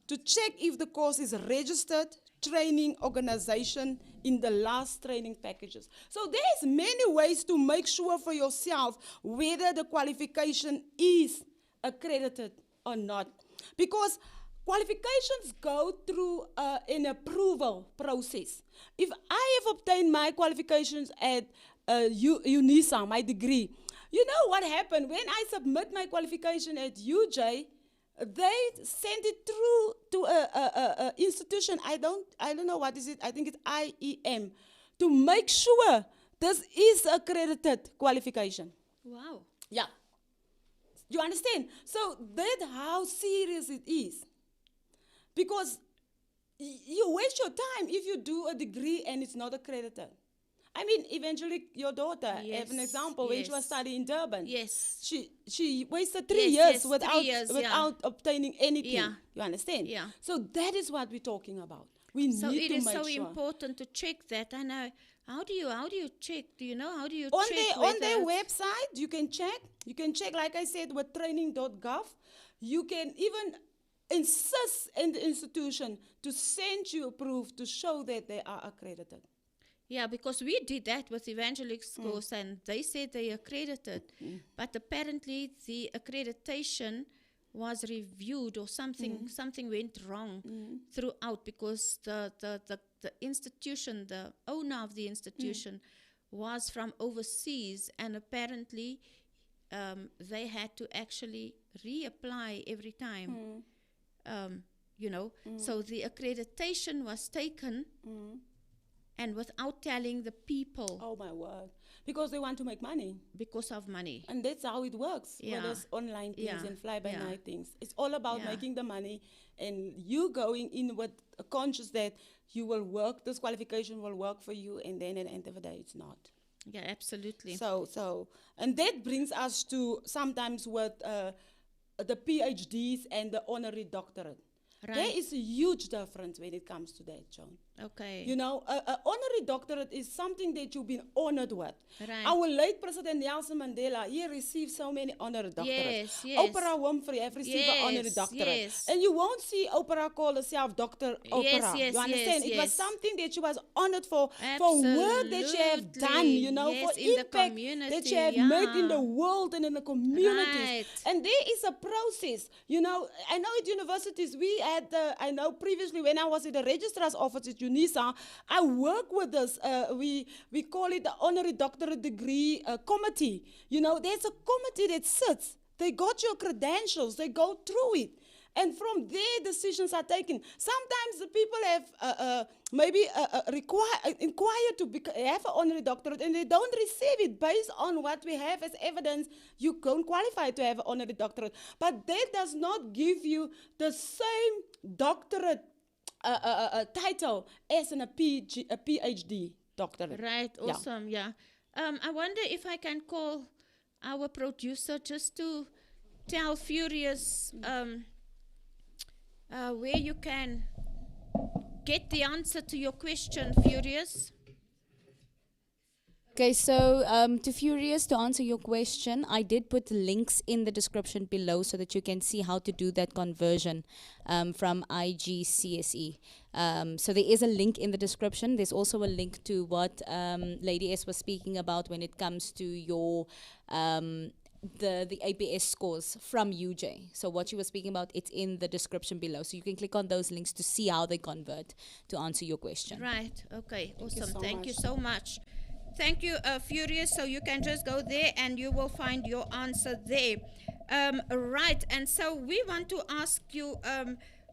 to check if the course is registered training organization in the last training packages. So there's many ways to make sure for yourself whether the qualification is accredited or not. Because qualifications go through an approval process. If I have obtained my qualifications at UNISA, my degree, you know what happened? When I submit my qualification at UJ, they send it through to a institution. I don't know what is it. I think it's IEM to make sure this is accredited qualification. Wow. Yeah. You understand? So that's how serious it is. Because you waste your time if you do a degree and it's not accredited. I mean, eventually, your daughter, have an example, when she was studying in Durban. Yes. She wasted 3 years without 3 years, obtaining anything. Yeah. You understand? Yeah. So that is what we're talking about. We So need it to is make so sure. important to check that. And how do you check? Do you know how do you On check their whether website, you can check. You can check, like I said, with training.gov. You can even insist in the institution to send you a proof to show that they are accredited. Yeah, because we did that with evangelics course and they said they accredited. But apparently the accreditation was reviewed or something went wrong throughout because the institution, the owner of the institution was from overseas and apparently they had to actually reapply every time. So the accreditation was taken and without telling the people Oh my word. Because they want to make money. because of money. And that's how it works with Yeah. those online things Yeah. and fly-by-night Yeah. things. It's all about Yeah. making the money and you going in with a conscious that you will work, this qualification will work for you, and then at the end of the day, it's not. Yeah, absolutely. And that brings us to sometimes with the PhDs and the honorary doctorate. There Right. is a huge difference when it comes to that, Joan. Okay. You know, a honorary doctorate is something that you've been honored with. Right. Our late President Nelson Mandela, he received so many honorary doctorates. Yes, yes. Oprah Winfrey have received an honorary Yes, doctorate. yes. And you won't see Oprah call herself Dr. Oprah. yes, You understand? yes, It was yes. something that she was honored for work that she have done, you know, Yes, for in the impact that she have community, made in the yeah. world and in the communities. Right. And there is a process, you know. I know at universities, we had, I know previously when I was in the registrar's office at UNISA, I work with this, we call it the honorary doctorate degree committee. You know, there's a committee that sits, they got your credentials, they go through it. And from there, decisions are taken. Sometimes the people have inquired to have an honorary doctorate and they don't receive it based on what we have as evidence. You don't qualify to have an honorary doctorate. But that does not give you the same doctorate title as a PhD doctorate. Right, Yeah. awesome, yeah. I wonder if I can call our producer just to tell Furious where you can get the answer to your question, Furious. Okay, so to Furious, to answer your question, I did put links in the description below so that you can see how to do that conversion from IGCSE. So there is a link in the description. There's also a link to what Lady S was speaking about when it comes to your the APS scores from UJ. So what she was speaking about, it's in the description below. So you can click on those links to see how they convert to answer your question. Right, okay, awesome. so Thank you much. so much. Thank you, Furious. So you can just go there and you will find your answer there. Right, and so we want to ask you,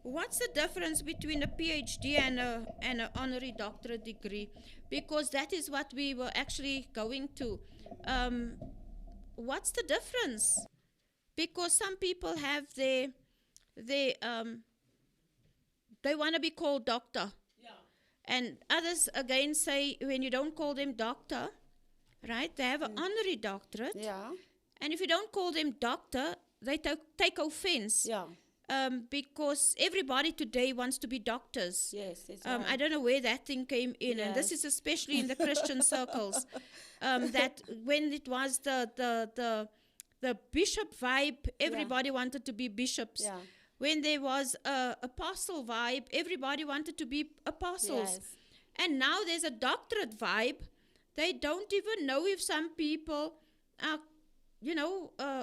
what's the difference between a PhD and an honorary doctorate degree? Because that is what we were actually going to. What's the difference? Because some people have they want to be called doctor. And others again say when you don't call them doctor, right? They have an honorary doctorate. Yeah. And if you don't call them doctor, they take offense. Yeah. Because everybody today wants to be doctors. Yes. It's I don't know where that thing came in, and this Yes. is especially in the Christian circles. That when it was the bishop vibe, everybody wanted to be bishops. Yeah. When there was a apostle vibe, everybody wanted to be apostles. Yes. And now there's a doctorate vibe. They don't even know if some people are,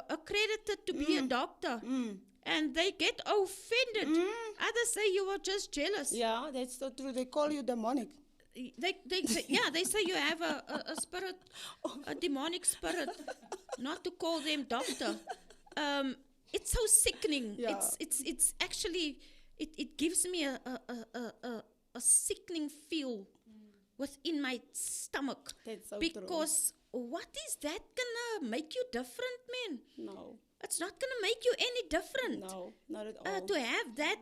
accredited to be a doctor. And they get offended. Others say you are just jealous. Yeah, that's so true. They call you demonic. They say you have a spirit, a demonic spirit, not to call them doctor. It's so sickening. Yeah. It's actually it gives me a sickening feel within my stomach. That's so because what is that gonna make you different, man? No, It's not gonna make you any different. no, not at all. To have that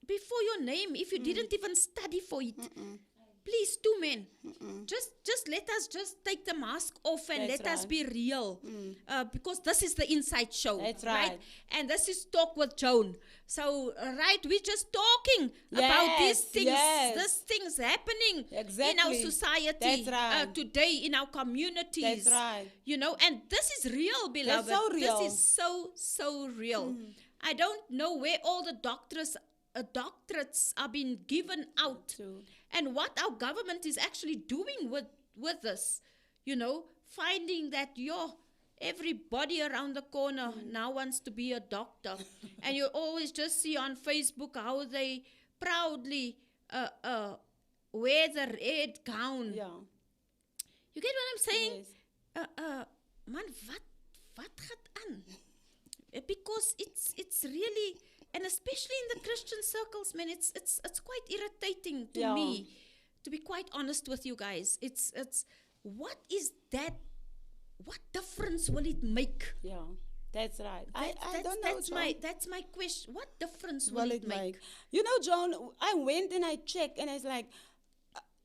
before your name, if you didn't even study for it, please, two men, just let us just take the mask off and That's let us right. be real, because this is the inside show, That's right. And this is Talk with Joan. So, right, we're just talking about these things, these things happening in our Exactly. society That's right. today, in our communities. That's right. You know, and this is real, beloved. so real. This is so real. I don't know where all the doctorates are being given out, True. and what our government is actually doing with this. You know, finding that everybody around the corner now wants to be a doctor. And you always just see on Facebook how they proudly wear the red gown. Yeah. You get what I'm saying? Yes. Man, wat gaat aan? Because it's really, and especially in the Christian circles, man, it's quite irritating to me, to be quite honest with you guys. It's what is that? What difference will it make? Yeah. That's right. I don't know. That's my question. What difference Will will it it make? You know, John, I went and I checked and I was like,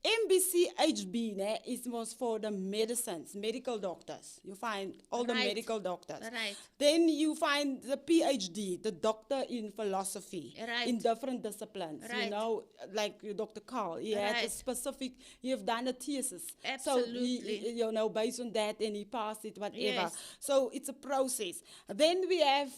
MBCHB was for the medical doctors. You find all the Right. medical doctors. Right. Then you find the PhD, the doctor in philosophy, Right. in different disciplines. You Right. know, like Dr. Carl, he had a Right. specific, you've done a thesis. Absolutely. So, you know, based on that, and he passed it, whatever. Yes. So it's a process. Then we have,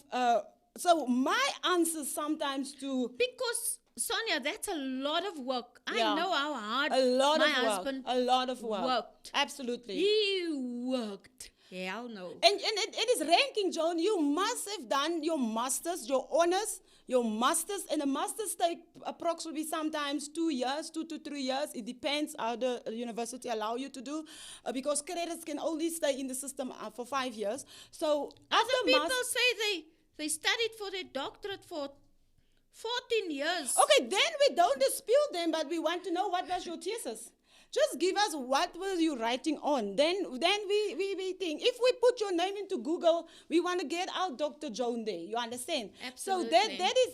so my answer sometimes to, Because Sonia, that's a lot of work. Yeah. I know how hard a lot my of work. husband A lot of work. worked. Absolutely. He worked. Hell no. And it is ranking, Joan. You must have done your masters, your honors, your masters, and the masters take approximately sometimes 2 years, 2 to 3 years. It depends how the university allow you to do, because credits can only stay in the system for 5 years. So Other after people say they studied for their doctorate for 14 years. Okay, then we don't dispute them, but we want to know, what was your thesis? Just give us what were you writing on. Then we think, if we put your name into Google, we want to get out Dr. Joan there. You understand? Absolutely. So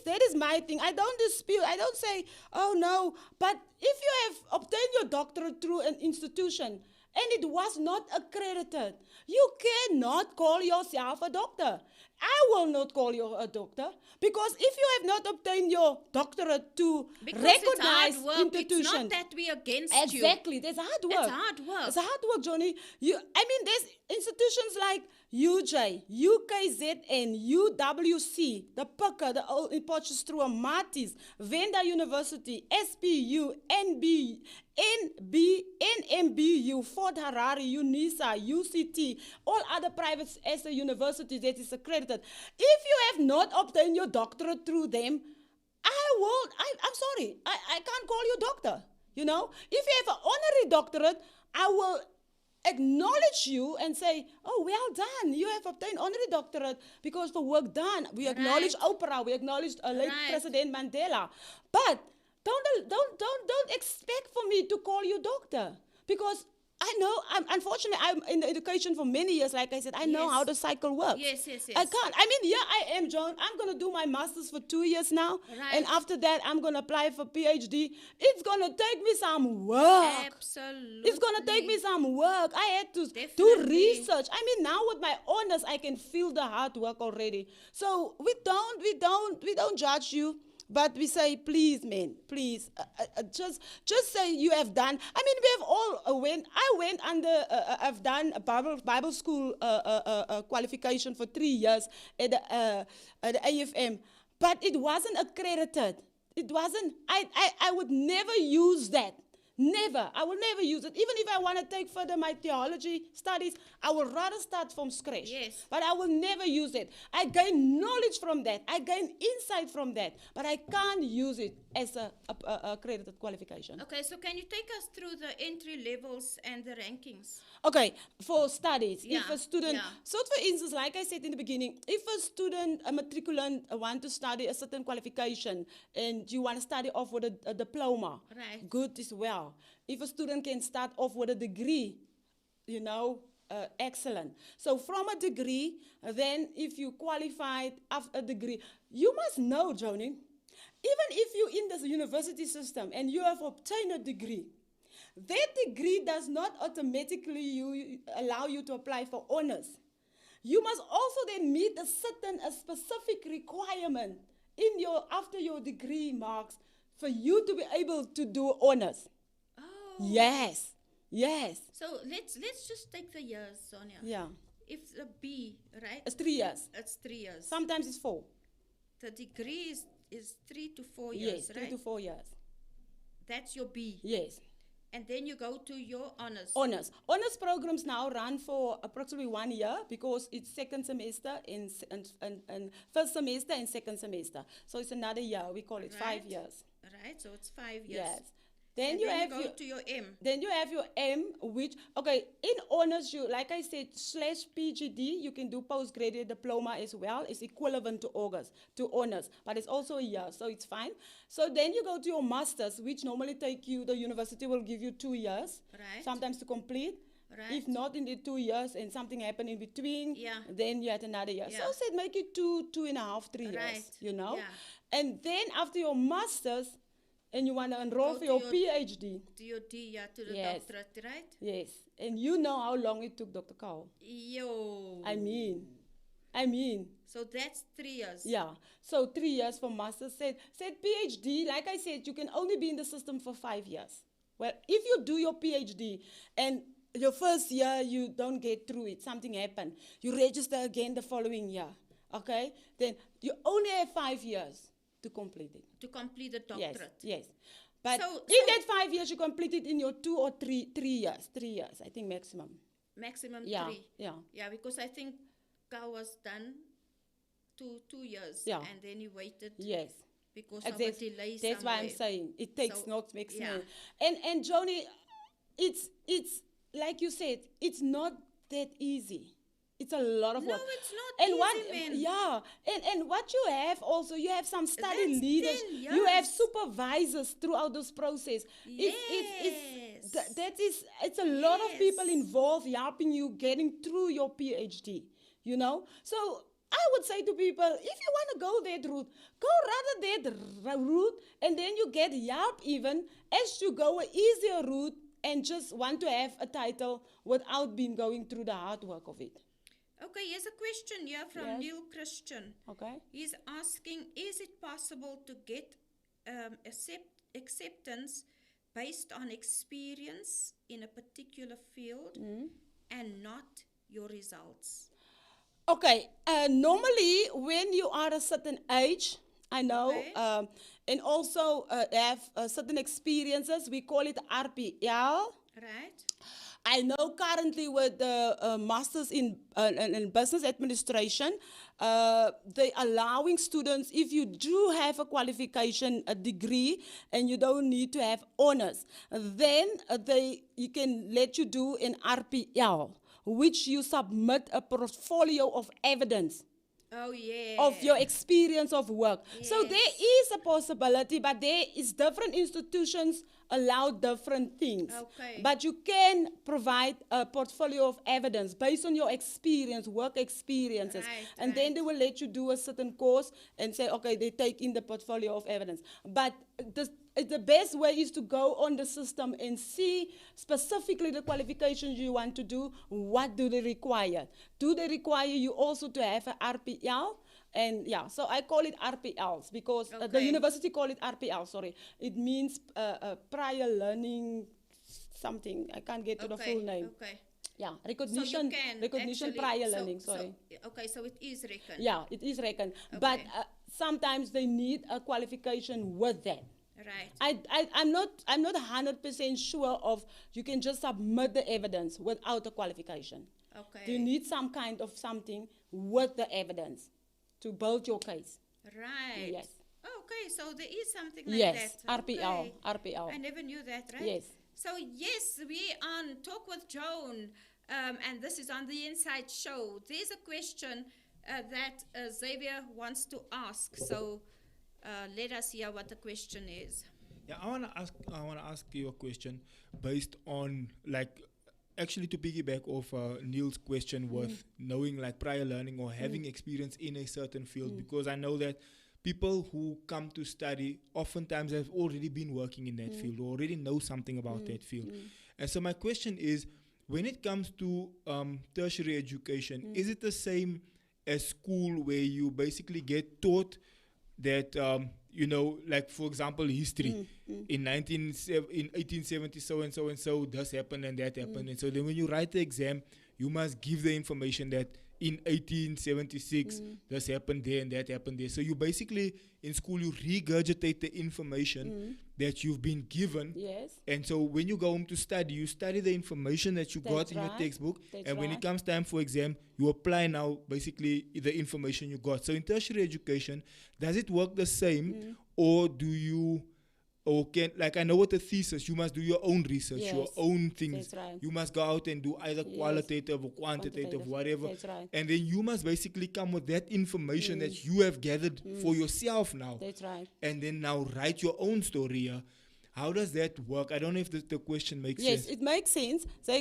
that is my thing. I don't dispute. I don't say, oh no. But if you have obtained your doctorate through an institution and it was not accredited, you cannot call yourself a doctor. I will not call you a doctor, because if you have not obtained your doctorate to Because recognize it's hard work. institution. It's not that we're against you. Exactly, there's hard work. It's hard work. It's hard work, Johnny. There's institutions like UJ, UKZN, UWC, the PUCA, the Old Potchefstroom, Matis, Venda University, SPU, NMBU, Fort Harare, UNISA, UCT, all other private universities that is accredited. If you have not obtained your doctorate through them, I'm sorry, I can't call you doctor. You know, if you have an honorary doctorate, I will acknowledge you and say, oh, well done, you have obtained honorary doctorate because for work done. We acknowledge Oprah, we acknowledge late President Mandela. But don't expect for me to call you doctor, because I know, unfortunately, I'm in the education for many years. Like I said, I know how the cycle works. Yes. I can't. I mean, I am, John. I'm going to do my master's for 2 years now. Right. And after that, I'm going to apply for PhD. It's going to take me some work. Absolutely. It's going to take me some work. I had to do Definitely. research. I mean, now with my honors, I can feel the hard work already. So we don't judge you. But we say, please, man, please, just say you have done. I mean, we have all I've done a Bible school qualification for 3 years at the AFM, but it wasn't accredited. It wasn't. I would never use that. Never. I will never use it. Even if I want to take further my theology studies, I will rather start from scratch. Yes. But I will never use it. I gain knowledge from that. I gain insight from that. But I can't use it as a accredited qualification. Okay, so can you take us through the entry levels and the rankings? Okay, for studies, if Yeah, a student, yeah. so for instance, like I said in the beginning, if a student, a matriculant, want to study a certain qualification and you want to study off with a diploma, Right. good as well. If a student can start off with a degree, excellent. So from a degree, then if you qualified after a degree, you must know, Joni, even if you're in the university system and you have obtained a degree, That degree does not automatically allow you to apply for honors. You must also then meet a specific requirement in your after your degree marks for you to be able to do honors. Oh. Yes. Yes. So let's just take the years, Sonia. Yeah. If a B, right? It's 3 years. It's 3 years. Sometimes it's 4. The degree is 3 to 4 Yes, years, 3 right? to 4 years. That's your B. Yes. And then you go to your honors. Honors. Honors programs now run for approximately 1 year because it's second semester and first semester and second semester. So it's another year. We call it 5 Right. years. Right, so it's 5 years. Yes. Then And you then have you go to your M. Then you have your M, which, okay, in honors, you, like I said, / PGD, you can do postgraduate diploma as well. It's equivalent to honors, but it's also a year, so it's fine. So then you go to your masters, which normally take you, the university will give you 2 years, Right. sometimes to complete. Right. If not in the 2 years and something happened in between, Yeah. then you had another year. Yeah. So say make it 2.5, 3 years, Right. you know? Yeah. And then after your masters, and you want to enroll Go for to your your- PhD. To your D, yeah, to the Yes. doctorate, right? Yes, and you know how long it took Dr. Carl. Yo. I mean, So that's 3 years. yeah. So 3 years for master's. Said PhD, like I said, you can only be in the system for 5 years. Well, if you do your PhD and your first year you don't get through it, something happened, you register again the following year, okay? Then you only have 5 years to complete it. To complete the Yes, doctorate. yes. But So- in so- that 5 years, you complete it in your 2 or 3 years. 3 years, I think maximum. Maximum Yeah, 3. yeah. Yeah, because I think Carl was done 2 years. Yeah. And then he waited Yes. because Exactly. of a delay That's why I'm somewhere. saying it takes So, not maximum. yeah. And Joni, it's like you said, it's not that easy. It's a lot of No, work. it's not and easy, what, man. Yeah, and what you have also, you have some study That's leaders, 10 you have years. supervisors throughout this process. Yes. It's a lot of people Yes. involved helping you getting through your PhD, you know? So I would say to people, if you want to go that route, go rather that route, and then you get help even as you go an easier route and just want to have a title without being going through the hard work of it. Okay, here's a question here from Yes. Neil Christian. Okay? He's asking, is it possible to get acceptance based on experience in a particular field Mm-hmm. and not your results? Okay, normally when you are a certain age, I know, Okay. and also have certain experiences, we call it RPL. Right? I know currently with the masters in business administration, they allowing students, if you do have a qualification, a degree, and you don't need to have honors, then you can let you do an RPL, which you submit a portfolio of evidence Oh, yeah. of your experience of work. So Yes. there is a possibility, but there is different institutions allow different things. Okay. But you can provide a portfolio of evidence based on your experience, work experiences. Right, and then right. they will let you do a certain course and say, okay, they take in the portfolio of evidence. But the best way is to go on the system and see specifically the qualifications you want to do. What do they require? Do they require you also to have an RPL? And yeah, so I call it RPLs because the Okay. university call it RPL, sorry. It means prior learning something. I can't get to the full name. Okay. Yeah, So you recognition can recognition actually- prior so- learning, so- sorry. okay, so it is reckoned. Yeah, it is reckoned. But Okay. sometimes they need a qualification with that. Right. I'm not 100% sure of you can just submit the evidence without a qualification. Okay. You need some kind of something with the evidence to build your case. Right. Yes. Okay, so there is something like Yes, that. RPL, Okay. RPL. I never knew that, right? Yes. So yes, we on Talk with Joan, and this is on the Inside Show. There's a question that Xavier wants to ask. So let us hear what the question is. Yeah, I wanna ask you a question based on actually to piggyback off Neil's question with knowing like prior learning or having experience in a certain field, because I know that people who come to study oftentimes have already been working in that field or already know something about that field. And so my question is, when it comes to tertiary education, is it the same as school where you basically get taught that, like for example, history in 1870 so and so and so, this happened and that happened. And so then when you write the exam, you must give the information that in 1876, this happened there and that happened there. So you basically, in school, you regurgitate the information that you've been given. Yes. And so when you go home to study, you study the information that you got That's in your right. textbook. That's And when it right. comes time for exam, you apply now basically the information you got. So in tertiary education, does it work the same, or do you... Or like I know with the thesis, you must do your own research, your Yes, own things. that's right. You must go out and do either Yes. qualitative or quantitative, whatever. That's right. And then you must basically come with that information that you have gathered for yourself now. That's right. And then now write your own story here. How does that work? I don't know if the question makes Yes, sense. it makes sense. So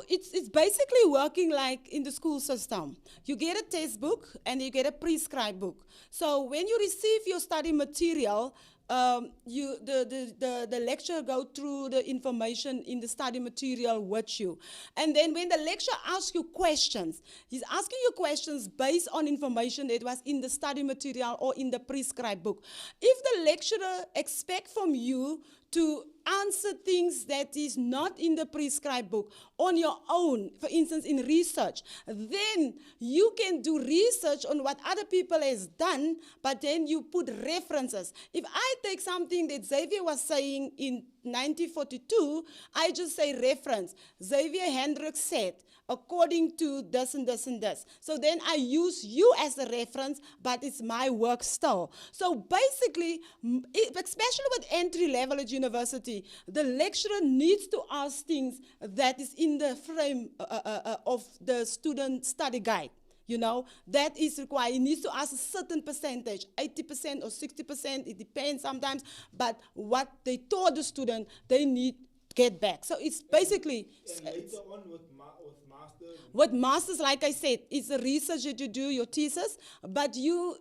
it's basically working like in the school system. You get a textbook and you get a prescribed book. So when you receive your study material, the lecturer go through the information in the study material with you. And then when the lecturer asks you questions, he's asking you questions based on information that was in the study material or in the prescribed book. If the lecturer expects from you to answer things that is not in the prescribed book on your own, for instance, in research, then you can do research on what other people has done, but then you put references. If I take something that Xavier was saying in 1942, I just say reference. Xavier Hendricks said, according to this and this and this. So then I use you as a reference, but it's my work still. So basically, especially with entry level at university, the lecturer needs to ask things that is in the frame of the student study guide. You know, that is required. He needs to ask a certain percentage, 80% or 60%, it depends sometimes. But what they taught the student, they need to get back. So it's basically... And later on with masters... With masters, like I said, it's the research that you do, your thesis, but you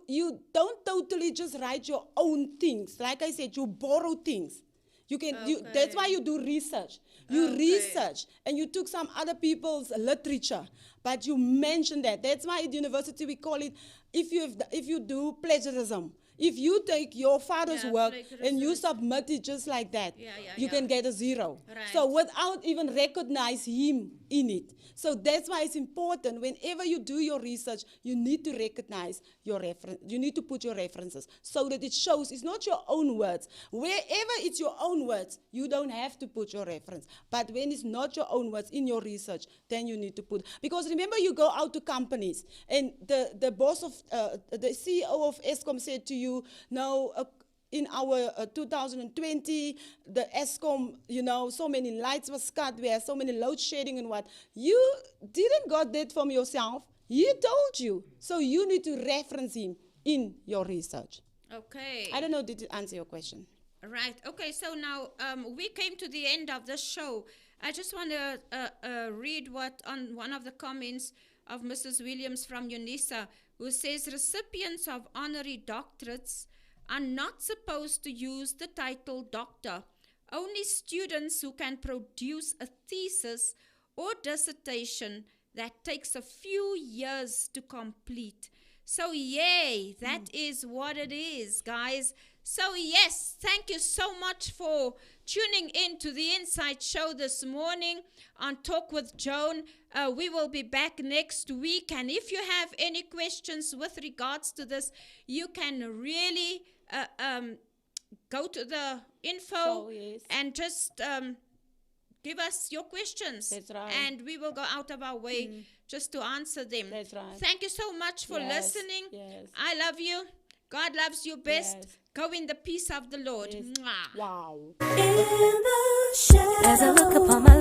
don't totally just write your own things. Like I said, you borrow things. You can. That's why you do research. You research, and you took some other people's literature, but you mention that. That's why at university we call it, if you do plagiarism. If you take your father's work and you submit it just like that, you can get a 0. Right. So without even recognize him in it. So that's why it's important. Whenever you do your research, you need to recognize your reference. You need to put your references so that it shows it's not your own words. Wherever it's your own words, you don't have to put your reference. But when it's not your own words in your research, then you need to put. Because remember, you go out to companies, and the boss of the CEO of Eskom said to you, no. In our 2020, the ESCOM, so many lights was cut, we had so many load shedding and what. You didn't got that from yourself. He told you. So you need to reference him in your research. Okay. I don't know, did it answer your question? Right. Okay, so now we came to the end of the show. I just want to read what on one of the comments of Mrs. Williams from UNISA, who says recipients of honorary doctorates are not supposed to use the title doctor. Only students who can produce a thesis or dissertation that takes a few years to complete. So yay, that is what it is, guys. So yes, thank you so much for tuning in to the Inside Show this morning on Talk with Joan. We will be back next week, and if you have any questions with regards to this, you can really go to the info and just give us your questions. That's right. And we will go out of our way just to answer them. That's right. Thank you so much for listening. Yes. I love you. God loves you best. Yes. Go in the peace of the Lord. Yes. Mwah. Wow. In the shadows, as I look upon my